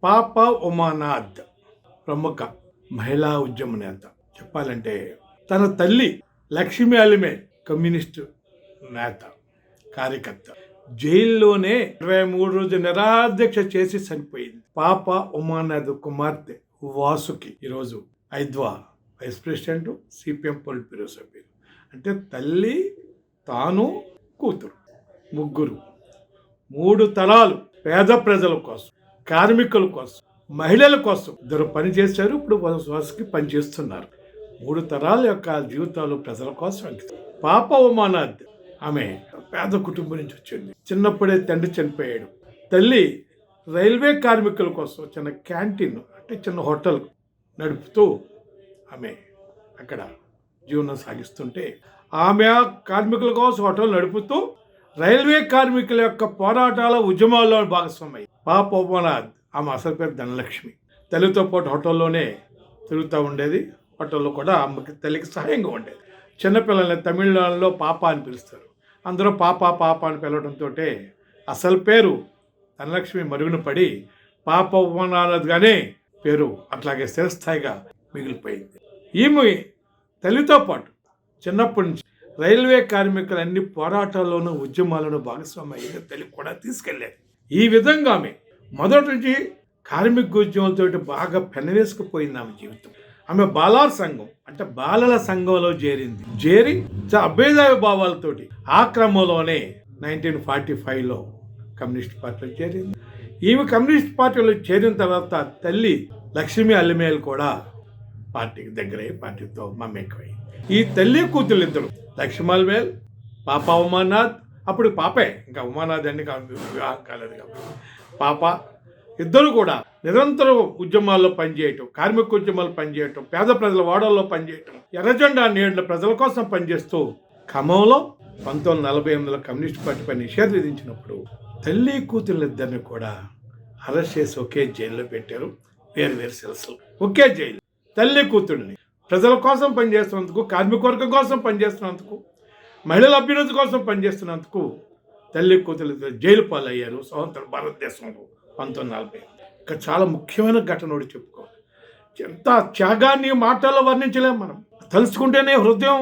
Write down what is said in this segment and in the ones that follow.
పాప ఉమానాథ్ ప్రముఖ మహిళా ఉద్యమ నేత. చెప్పాలంటే తన తల్లి లక్ష్మీ అలిమే కమ్యూనిస్టు నేత, కార్యకర్త. జైల్లోనే 23 రోజులు నిరాధ్యక్ష చేసి చనిపోయింది. పాప ఉమానాథ్ కుమార్తె వాసుకి ఈరోజు ఐద్వా vice president, CPM politburo సభ్యులు. అంటే తల్లి, తాను, కూతురు, ముగ్గురు, 3 తరాలు పేద ప్రజల కోసం, కార్మికుల కోసం, మహిళల కోసం ఇద్దరు పనిచేశారు. ఇప్పుడు వాసుకి పనిచేస్తున్నారు. 3 తరాల యొక్క జీవితాలు ప్రజల కోసం అంకితం. పాప ఉమానాథ్ ఆమె పేద కుటుంబం నుంచి వచ్చింది. చిన్నప్పుడే తండ్రి చనిపోయాడు. తల్లి రైల్వే కార్మికుల కోసం చిన్న క్యాంటీన్, అంటే చిన్న హోటల్ నడుపుతూ ఆమె అక్కడ జీవనం సాగిస్తుంటే, ఆమె కార్మికుల కోసం హోటల్ నడుపుతూ రైల్వే కార్మికుల యొక్క పోరాటాల ఉద్యమాల్లో భాగస్వామి. పాప ఉమానాథ్ ఆమె అసలు పేరు ధనలక్ష్మి. తల్లితో పాటు హోటల్లోనే తిరుగుతూ ఉండేది. హోటల్లో కూడా ఆమెకి తల్లికి సహాయంగా ఉండేది. చిన్నపిల్లల్ని తమిళనాడులో పాప అని పిలుస్తారు. అందరూ పాప పాప అని పిలవడంతో అసలు పేరు ధనలక్ష్మి మరుగున పడి పాప ఉమానాథ్గానే పేరు అట్లాగే స్థిరస్థాయిగా మిగిలిపోయింది. ఈమె తల్లితో పాటు చిన్నప్పటి నుంచి రైల్వే కార్మికుల అన్ని పోరాటాల్లోనూ ఉద్యమాలను భాగస్వామి అయ్యేది తల్లి కూడా తీసుకెళ్ళేది. ఈ విధంగా ఆమె మొదటి నుంచి కార్మిక ఉద్యమంతో బాగా పెనవేసుకుపోయింది ఆమె జీవితం. ఆమె బాలార్ సంఘం, అంటే బాలల సంఘంలో చేరి అభ్యుదయ భావాలతోటి ఆ క్రమంలోనే 1945లో కమ్యూనిస్ట్ పార్టీలో చేరింది. ఈమె కమ్యూనిస్ట్ పార్టీలో చేరిన తర్వాత తల్లి లక్ష్మీ అల్లిమేలు కూడా పార్టీకి దగ్గరయ్యి పార్టీతో మమేకమై ఈ తల్లి కూతురు ఇద్దరు లక్ష్మీ అల్లిమేల్, పాప ఉమానాథ్, అప్పుడు పాపే, ఇంకా ఉమానాథ్ అన్ని వివాహం కాలేదు కాబట్టి పాప, ఇద్దరు కూడా నిరంతరం ఉద్యమాల్లో పనిచేయటం, కార్మిక ఉద్యమాలు పనిచేయటం, పేద ప్రజల వాడల్లో పనిచేయటం, ఎర్రజెండా నీడల ప్రజల కోసం పనిచేస్తూ ఖమ్మంలో 1948లో కమ్యూనిస్ట్ పార్టీపై నిషేధం విధించినప్పుడు తల్లి కూతుళ్ళిద్దరిని కూడా అరెస్ట్ చేసి ఒకే జైల్లో పెట్టారు. వేరు సెల్స్లు, ఒకే జైలు. తల్లి కూతుళ్ళని ప్రజల కోసం పనిచేస్తున్నందుకు, కార్మిక వర్గం కోసం పనిచేస్తున్నందుకు, మహిళల అభ్యున్నతి కోసం పనిచేస్తున్నందుకు తల్లి కూతురు జైలు పాలయ్యారు స్వతంత్ర భారతదేశంలో 1940. ఇంకా చాలా ముఖ్యమైన ఘటన ఒకటి చెప్పుకోవాలి. ఎంత త్యాగాన్ని మాటల్లో వర్ణించలేము మనం. తలుచుకుంటేనే హృదయం,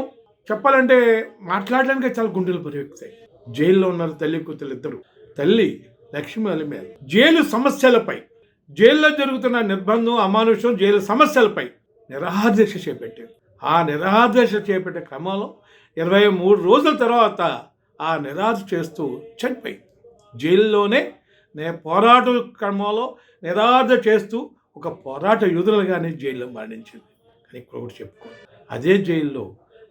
చెప్పాలంటే మాట్లాడడానికి చాలా గుండెలు పరిగెత్తాయి. జైల్లో ఉన్నారు తల్లి కూతురు ఇద్దరు. తల్లి లక్ష్మీ అలిమేల్ జైలు సమస్యలపై, జైల్లో జరుగుతున్న నిర్బంధం, అమానుషం, జైలు సమస్యలపై నిరాహారదీక్ష చేపట్టారు. ఆ నిరాహారదీక్ష చేపట్టే క్రమంలో 23 రోజుల తర్వాత ఆ నిరాహార చేస్తూ చనిపోయింది. జైల్లోనే పోరాట క్రమంలో నిరాహార చేస్తూ ఒక పోరాట యోధులుగానే జైల్లో మరణించింది. కానీ ఇక్కడ ఒకటి చెప్పుకోండి, అదే జైల్లో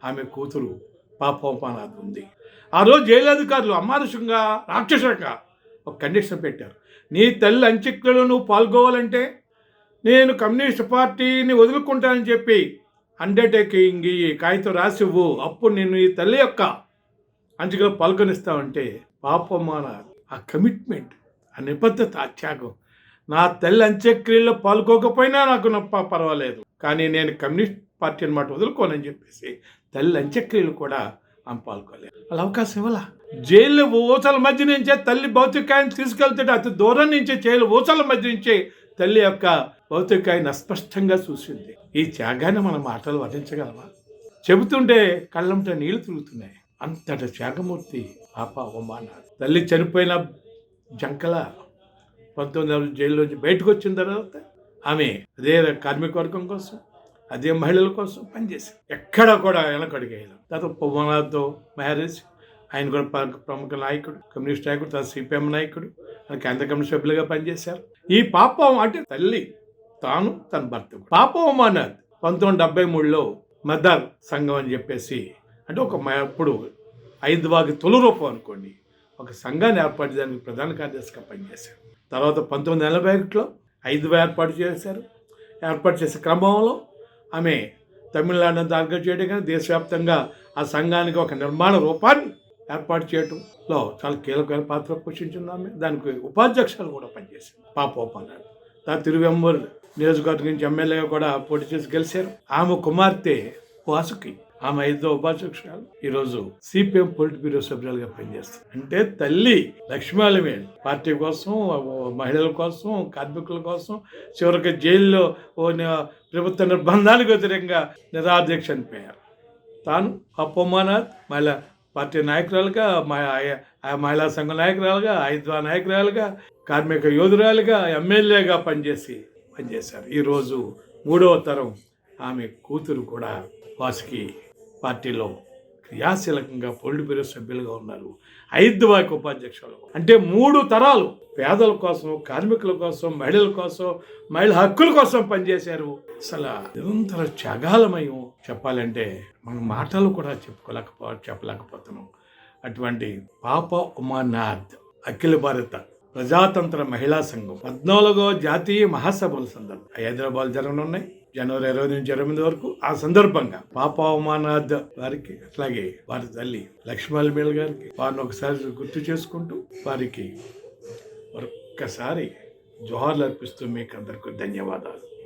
ఆమె కూతురు పాప ఉమానాథ్ ఉంది. ఆ రోజు జైలు అధికారులు అమానుషంగా, రాక్షసంగా ఒక కండిషన్ పెట్టారు. నీ తల్లి అంత్యక్రియలో నువ్వు పాల్గొవాలంటే నేను కమ్యూనిస్ట్ పార్టీని వదులుకుంటానని చెప్పి అండర్టేకింగ్ ఈ కాగితం రాసివ్వు, అప్పుడు నేను ఈ తల్లి యొక్క అంత్యక్రియలో పాల్గొనిస్తామంటే పాప ఉమానాథ్ ఆ కమిట్మెంట్, ఆ నిబద్ధత, ఆ త్యాగం, నా తల్లి అంత్యక్రియల్లో పాల్గొకపోయినా నాకు పర్వాలేదు, కానీ నేను కమ్యూనిస్ట్ పార్టీ అన్నమాట వదులుకోనని చెప్పేసి తల్లి అంత్యక్రియలు కూడా ఆమె పాల్గొలేదు. అలా అవకాశం ఇవ్వాల. జైలు ఊచల మధ్య నుంచే తల్లి భౌతికాయాన్ని తీసుకెళ్తే అతి దూరం నుంచి జైలు ఊచల మధ్య నుంచే తల్లి యొక్క భౌతికాయాన్ని అస్పష్టంగా చూసింది. ఈ త్యాగాన్ని మన మాటలు వర్ణించగలమా? చెబుతుంటే కళ్ళంట నీళ్లు తిరుగుతున్నాయి. అంతటి త్యాగమూర్తి పాప ఉమానాథ్. తల్లి చనిపోయిన జంకల 19 జైల్లోంచి బయటకు వచ్చిన తర్వాత ఆమె అదే కార్మిక వర్గం కోసం, అదే మహిళల కోసం పనిచేశారు. ఎక్కడా కూడా వెనకడిగేయాలి. తర్వాత ఉమానాథ్తో మ్యారేజ్, ఆయన కూడా ప్రముఖ నాయకుడు, కమ్యూనిస్ట్ నాయకుడు, తర్వాత సిపిఎం నాయకుడు, కేంద్ర కమ్యూనిస్ట్ సభ్యులుగా పనిచేశారు. ఈ పాప అంటే తల్లి, తాను, తన భర్త. పాప ఉమానాథ్ 1973లో మదర్ సంఘం అని చెప్పేసి, అంటే ఒక ఇప్పుడు ఐద్వాకి తొలి రూపం అనుకోండి, ఒక సంఘాన్ని ఏర్పాటు చేయడానికి ప్రధాన కార్యదర్శిగా పనిచేశారు. తర్వాత 1941లో ఐద్వా ఏర్పాటు చేశారు. ఏర్పాటు చేసే క్రమంలో ఆమె తమిళనాడును టార్గెట్ చేయడం కానీ దేశవ్యాప్తంగా ఆ సంఘానికి ఒక నిర్మాణ రూపాన్ని ఏర్పాటు చేయడంలో చాలా కీలకమైన పాత్ర పోషించింది ఆమె. దానికి ఉపాధ్యక్షులు కూడా పనిచేశారు పాప ఉమానాథ్. తర్వాత తిరువెంబూర్ నియోజకవర్గం నుంచి ఎమ్మెల్యేగా కూడా పోటీ చేసి గెలిచారు. ఆమె కుమార్తె వాసుకి ఆమె 5వ ఉపాధ్యక్షురాలు. ఈరోజు సిపిఎం పొలిట్ బ్యూరో సభ్యులుగా పనిచేస్తారు. అంటే తల్లి లక్ష్మీఆలమేల్ పార్టీ కోసం, మహిళల కోసం, కార్మికుల కోసం, చివరికి జైల్లో ప్రభుత్వ నిర్బంధానికి వ్యతిరేకంగా నిరాధ్యక్ష అనిపోయారు. తాను అప్పమానాథ్ మహిళా పార్టీ నాయకురాలుగా, మహిళా సంఘ నాయకురాలుగా, ఐద్వా నాయకురాలుగా, కార్మిక యోధురాలుగా, ఎమ్మెల్యేగా పనిచేశారు. ఈరోజు 3వ తరం ఆమె కూతురు కూడా వాసుకి పార్టీలో క్రియాశీలకంగా పొలిట్ బ్యూరో సభ్యులుగా ఉన్నారు. 5వ ఉపాధ్యక్షులు. అంటే 3 తరాలు పేదల కోసం, కార్మికుల కోసం, మహిళల కోసం, మహిళల హక్కుల కోసం పనిచేశారు. అసలు నిరంతర త్యాగాలమయం చెప్పాలంటే మన మాటలు కూడా చెప్పలేకపోతున్నాం. అటువంటి పాప ఉమానాథ్ అఖిల భారత ప్రజాతంత్ర మహిళా సంఘం 14వ జాతీయ మహాసభల సందర్భం హైదరాబాద్ జరగనున్నాయి. జనవరి 20 నుంచి 28 వరకు. ఆ సందర్భంగా పాప ఉమానాథ్ వారికి, అట్లాగే వారి తల్లి లక్ష్మీఆలమేల్ గారికి వారిని ఒకసారి గుర్తు చేసుకుంటూ వారికి ఒక్కసారి జోహార్లు అర్పిస్తూ మీకు అందరికీ ధన్యవాదాలు.